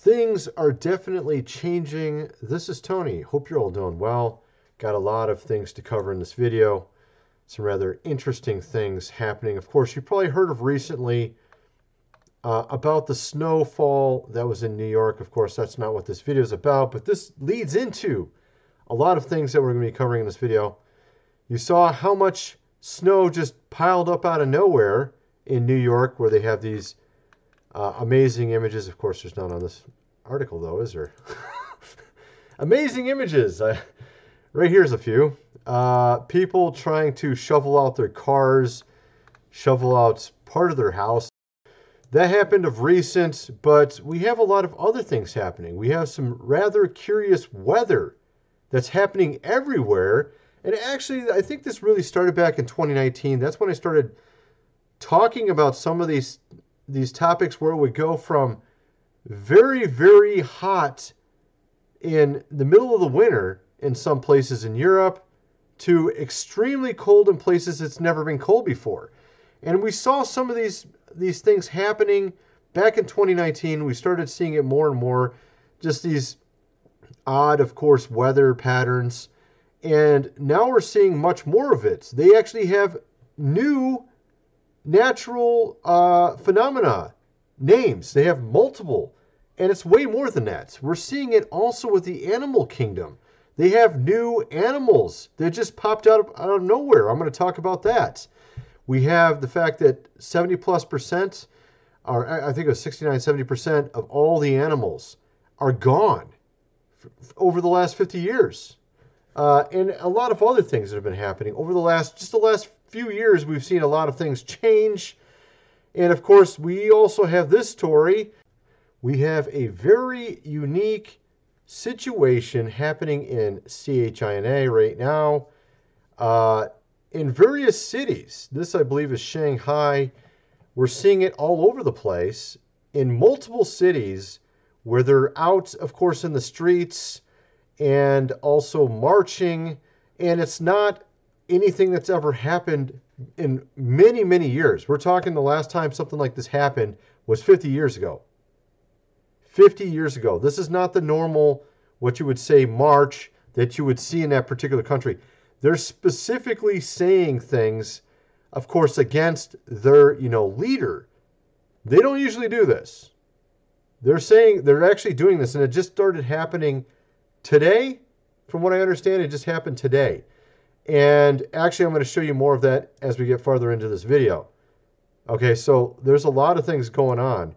Things are definitely changing. This is Tony. Hope you're all doing well. Got a lot of things to cover in this video. Some rather interesting things happening. Of course, you probably heard of recently about the snowfall that was in New York. Of course, that's not what this video is about, but this leads into a lot of things that we're going to be covering in this video. You saw how much snow just piled up out of nowhere in New York, where they have these amazing images. Of course, there's none on this article, though, is there? Amazing images. Right here's a few. People trying to shovel out their cars, shovel out part of their house. That happened of recent, but we have a lot of other things happening. We have some rather curious weather that's happening everywhere. And actually, I think this really started back in 2019. That's when I started talking about some of these topics where it would go from very, very hot in the middle of the winter in some places in Europe to extremely cold in places it's never been cold before. And we saw some of these things happening back in 2019. We started seeing it more and more, just these odd, of course, weather patterns. And now we're seeing much more of it. They actually have new natural phenomena, names. They have multiple, and it's way more than that. We're seeing it also with the animal kingdom. They have new animals that just popped out of nowhere. I'm going to talk about that. We have the fact that 70+%, or I think it was 69, 70% of all the animals are gone over the last 50 years. And a lot of other things that have been happening over the last few years. We've seen a lot of things change. And of course, we also have this story. We have a very unique situation happening in China right now. In various cities, this I believe is Shanghai. We're seeing it all over the place in multiple cities where they're out, of course, in the streets and also marching. And it's not anything that's ever happened in many, many years. We're talking the last time something like this happened was 50 years ago. 50 years ago. This is not the normal, what you would say, march that you would see in that particular country. They're specifically saying things, of course, against their, leader. They don't usually do this. They're actually doing this, and it just started happening today. From what I understand, it just happened today. And actually, I'm going to show you more of that as we get farther into this video. Okay, so there's a lot of things going on.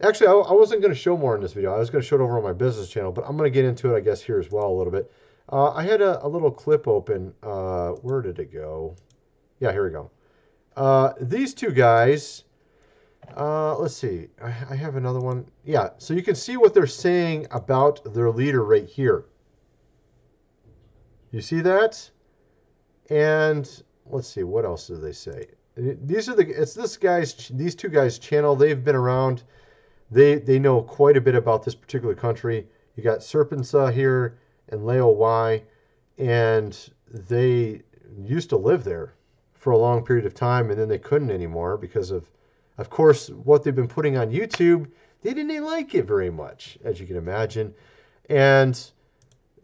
Actually, I wasn't going to show more in this video. I was going to show it over on my business channel, but I'm going to get into it, I guess, here as well a little bit. I had a little clip open. Where did it go? Yeah, here we go. These two guys, let's see. I have another one. Yeah, so you can see what they're saying about their leader right here. You see that? And let's see, what else do they say? These two guys' channel. They've been around. They know quite a bit about this particular country. You got Serpensa here and Leo Y, and they used to live there for a long period of time, and then they couldn't anymore because of course, what they've been putting on YouTube. They didn't like it very much, as you can imagine. And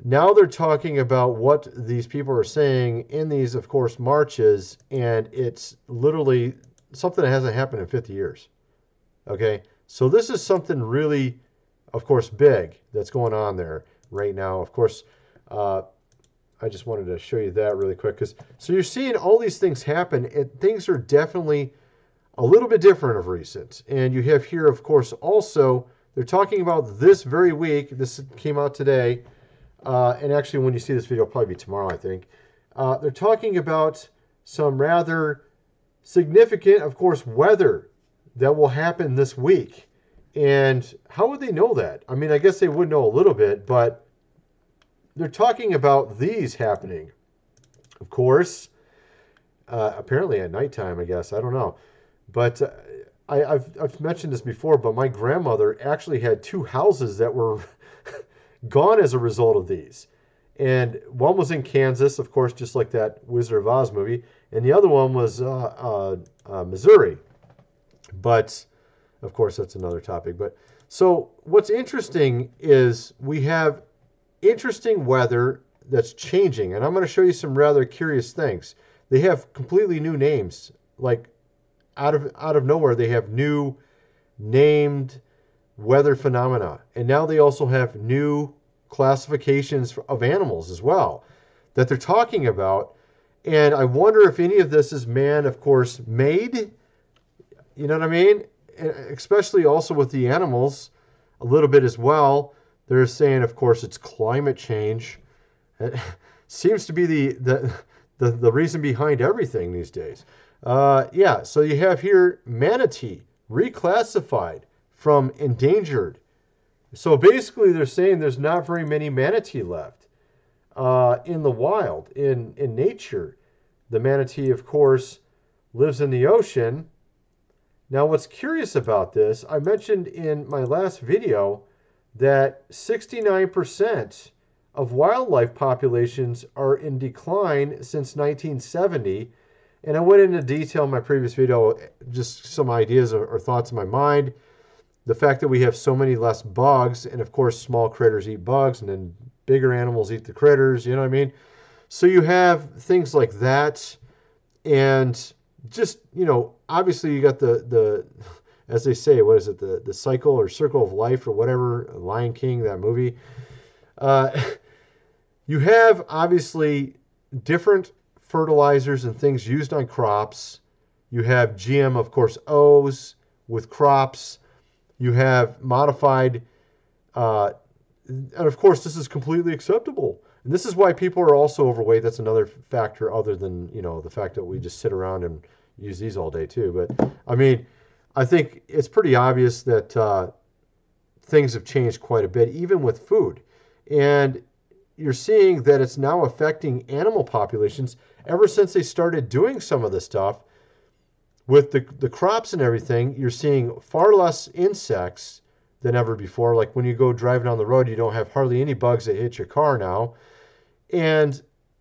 now they're talking about what these people are saying in these, of course, marches, and it's literally something that hasn't happened in 50 years. Okay? So this is something really, of course, big that's going on there right now. Of course, I just wanted to show you that really quick. So you're seeing all these things happen, and things are definitely a little bit different of recent. And you have here, of course, also, they're talking about this very week. This came out today. And actually, when you see this video, it'll probably be tomorrow, I think. They're talking about some rather significant, of course, weather that will happen this week. And how would they know that? I mean, I guess they would know a little bit, but they're talking about these happening. Of course, apparently at nighttime, I guess. I don't know. But I've mentioned this before, but my grandmother actually had two houses that were gone as a result of these. And one was in Kansas, of course, just like that Wizard of Oz movie. And the other one was Missouri. But, of course, that's another topic. But So what's interesting is we have interesting weather that's changing, and I'm going to show you some rather curious things. They have completely new names, like out of nowhere. They have new named weather phenomena, and now they also have new classifications of animals as well that they're talking about. And I wonder if any of this is man, of course, made. You know what I mean? Especially also with the animals, a little bit as well. They're saying, of course, it's climate change. It seems to be the reason behind everything these days. Yeah, so you have here manatee reclassified from endangered. So basically, they're saying there's not very many manatee left in the wild, in nature. The manatee, of course, lives in the ocean. Now, what's curious about this, I mentioned in my last video that 69% of wildlife populations are in decline since 1970. And I went into detail in my previous video, just some ideas or thoughts in my mind. The fact that we have so many less bugs, and of course, small critters eat bugs, and then bigger animals eat the critters, you know what I mean? So you have things like that, and just, obviously you got the as they say, what is it, the cycle or circle of life or whatever, Lion King, that movie. You have obviously different fertilizers and things used on crops. You have GM, of course, O's with crops. You have modified, and of course, this is completely acceptable. And this is why people are also overweight. That's another factor other than, the fact that we just sit around and use these all day too. But I mean, I think it's pretty obvious that things have changed quite a bit, even with food. And you're seeing that it's now affecting animal populations ever since they started doing some of this stuff. With the crops and everything, you're seeing far less insects than ever before. Like when you go driving on the road, you don't have hardly any bugs that hit your car now. And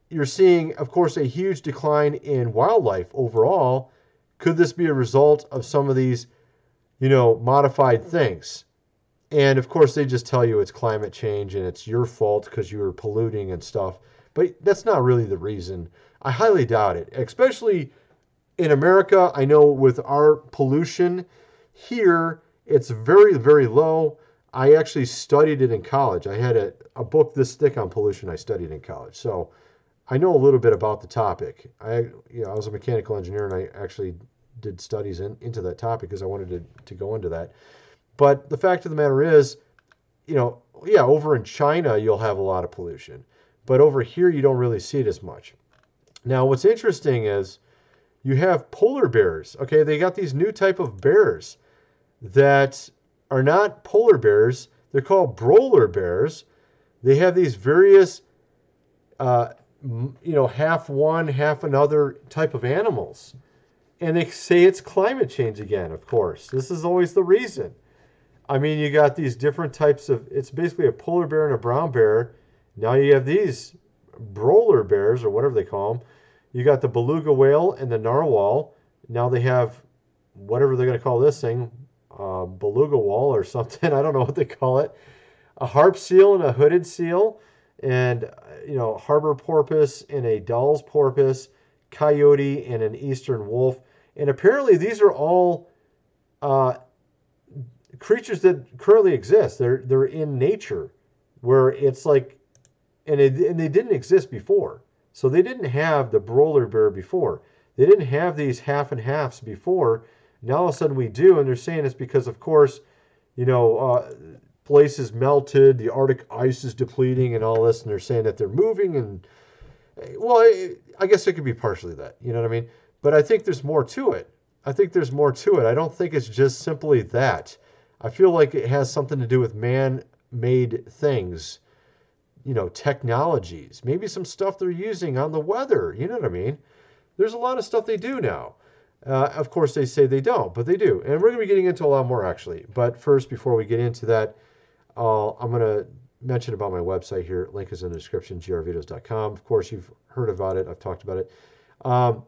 you're seeing, of course, a huge decline in wildlife overall. Could this be a result of some of these, modified things? And of course, they just tell you it's climate change and it's your fault because you were polluting and stuff. But that's not really the reason. I highly doubt it, especially in America. I know with our pollution here, it's very, very low. I actually studied it in college. I had a book this thick on pollution I studied in college. So I know a little bit about the topic. I was a mechanical engineer, and I actually did studies into that topic because I wanted to go into that. But the fact of the matter is, over in China, you'll have a lot of pollution. But over here, you don't really see it as much. Now, what's interesting is you have polar bears. Okay, they got these new type of bears that are not polar bears. They're called broiler bears. They have these various, half one, half another type of animals. And they say it's climate change again, of course. This is always the reason. I mean, you got these different types of, it's basically a polar bear and a brown bear. Now you have these broiler bears, or whatever they call them. You got the beluga whale and the narwhal. Now they have whatever they're going to call this thing, beluga whale or something. I don't know what they call it. A harp seal and a hooded seal, and harbor porpoise and a Dall's porpoise, coyote and an eastern wolf. And apparently these are all creatures that currently exist. They're in nature, where it's like, and they didn't exist before. So they didn't have the broiler bear before. They didn't have these half and halves before. Now all of a sudden we do, and they're saying it's because, of course, places melted, the Arctic ice is depleting, and all this, and they're saying that they're moving, and well, I guess it could be partially that, you know what I mean? But I think there's more to it. I don't think it's just simply that. I feel like it has something to do with man-made things, technologies, maybe some stuff they're using on the weather, you know what I mean? There's a lot of stuff they do now. Of course, they say they don't, but they do. And we're going to be getting into a lot more, actually. But first, before we get into that, I'm going to mention about my website here. Link is in the description, grvideos.com. Of course, you've heard about it. I've talked about it. I'm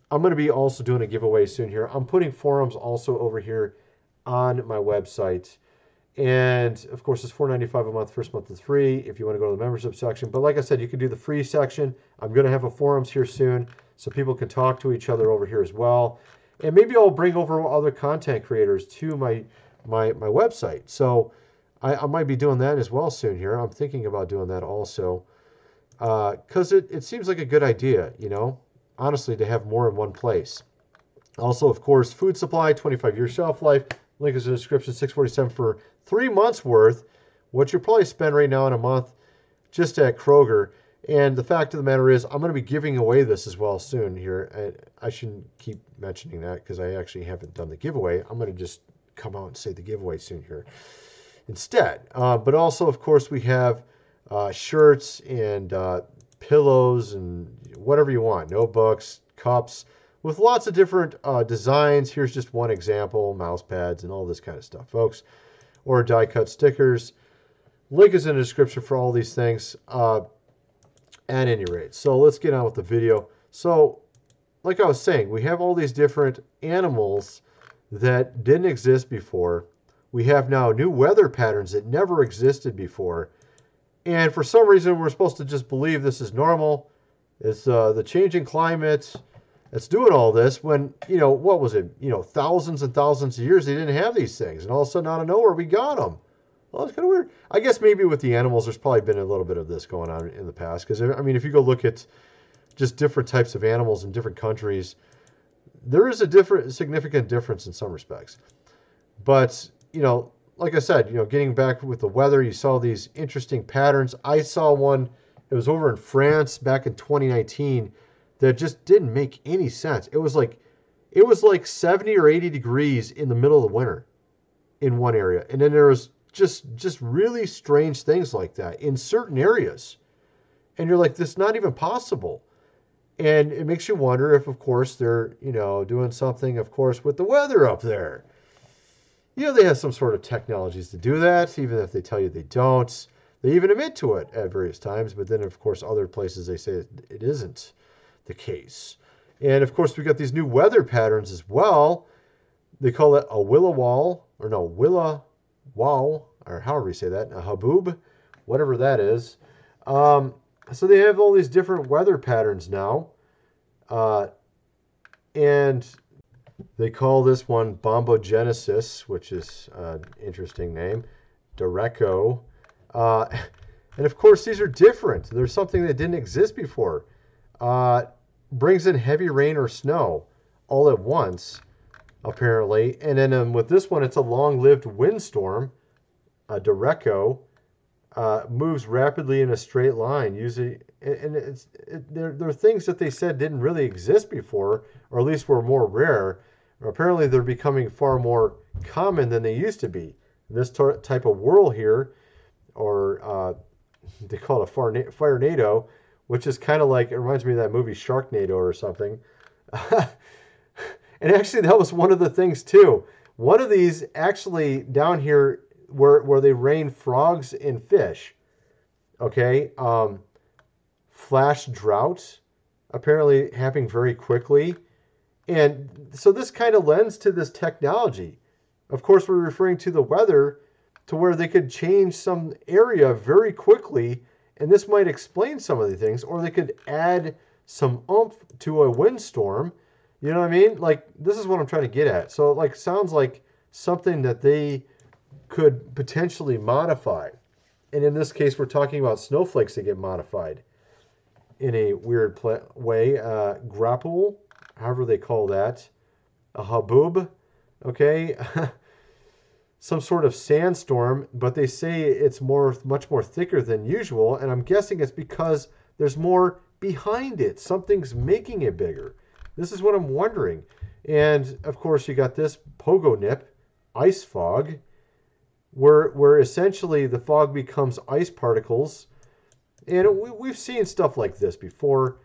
going to be also doing a giveaway soon here. I'm putting forums also over here on my website. And of course, it's $4.95 a month. First month is free if you want to go to the membership section. But like I said, you can do the free section. I'm going to have a forums here soon so people can talk to each other over here as well. And maybe I'll bring over other content creators to my website. So I might be doing that as well soon here. I'm thinking about doing that also because it seems like a good idea, you know, honestly, to have more in one place. Also, of course, food supply, 25-year shelf life. Link is in the description, $6.47 for 3 months worth, what you probably spend right now in a month just at Kroger. And the fact of the matter is, I'm going to be giving away this as well soon here. I shouldn't keep mentioning that because I actually haven't done the giveaway. I'm going to just come out and say the giveaway soon here instead. But also, of course, we have shirts and pillows and whatever you want, notebooks, cups, with lots of different designs. Here's just one example, mouse pads and all this kind of stuff, folks. Or die-cut stickers. Link is in the description for all these things at any rate. So let's get on with the video. So, like I was saying, we have all these different animals that didn't exist before. We have now new weather patterns that never existed before. And for some reason, we're supposed to just believe this is normal. It's the changing climate. It's doing all this when, you know, what was it? You know, thousands and thousands of years they didn't have these things. And all of a sudden, out of nowhere, we got them. Well, it's kind of weird. I guess maybe with the animals, there's probably been a little bit of this going on in the past. Because, I mean, if you go look at just different types of animals in different countries, there is a significant difference in some respects. But, you know, like I said, you know, getting back with the weather, you saw these interesting patterns. I saw one, it was over in France back in 2019, that just didn't make any sense. It was like 70 or 80 degrees in the middle of the winter in one area. And then there was just really strange things like that in certain areas. And you're like, this is not even possible. And it makes you wonder if, of course, they're, you know, doing something, of course, with the weather up there. You know, they have some sort of technologies to do that, even if they tell you they don't. They even admit to it at various times. But then, of course, other places they say it isn't the case. And of course, we got these new weather patterns as well. They call it a Willa-wall, or no, Willa-wall, or however you say that, a haboob, whatever that is. So they have all these different weather patterns now. And they call this one Bombogenesis, which is an interesting name, Direco. And of course, these are different. There's something that didn't exist before. Brings in heavy rain or snow all at once, apparently. And then with this one, it's a long-lived windstorm. Direco moves rapidly in a straight line. Usually, and they're things that they said didn't really exist before, or at least were more rare. Apparently, they're becoming far more common than they used to be. This type of whirl here, or they call it a firenado, which is kind of like, it reminds me of that movie Sharknado or something. And actually, that was one of the things, too. One of these, actually, down here, where they rain frogs and fish, okay? Flash drought, apparently happening very quickly. And so this kind of lends to this technology. Of course, we're referring to the weather, to where they could change some area very quickly. And this might explain some of the things, or they could add some oomph to a windstorm. You know what I mean? Like, this is what I'm trying to get at. So, like, sounds like something that they could potentially modify. And in this case, we're talking about snowflakes that get modified in a weird way. Grapple, however they call that. A haboob, okay? Some sort of sandstorm, but they say it's much more thicker than usual, and I'm guessing it's because there's more behind it. Something's making it bigger. This is what I'm wondering. And of course, you got this pogo nip, ice fog, where essentially the fog becomes ice particles. And we've seen stuff like this before,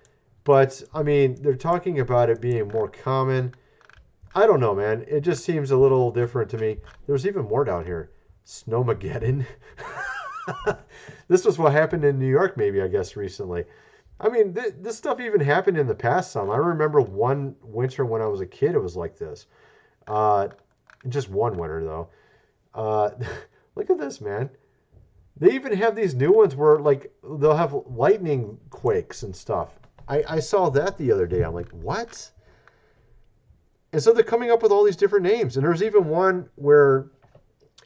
but I mean, they're talking about it being more common. I don't know, man. It just seems a little different to me. There's even more down here. Snowmageddon. This was what happened in New York, maybe, I guess, recently. I mean, this stuff even happened in the past some. I remember one winter when I was a kid, it was like this. Just one winter, though. Look at this, man. They even have these new ones where like they'll have lightning quakes and stuff. I saw that the other day. I'm like, what? And so they're coming up with all these different names. And there's even one where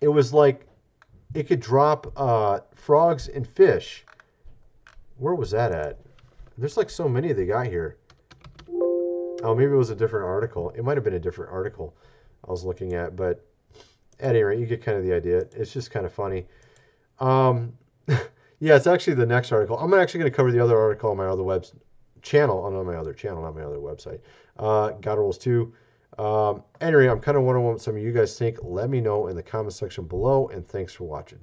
it was like it could drop frogs and fish. Where was that at? There's like so many they got here. Oh, maybe it was a different article. It might have been a different article I was looking at. But at any rate, you get kind of the idea. It's just kind of funny. Yeah, it's actually the next article. I'm actually going to cover the other article on my other channel, not my other website. God Rules 2. Anyway, I'm kind of wondering what some of you guys think. Let me know in the comment section below, and thanks for watching.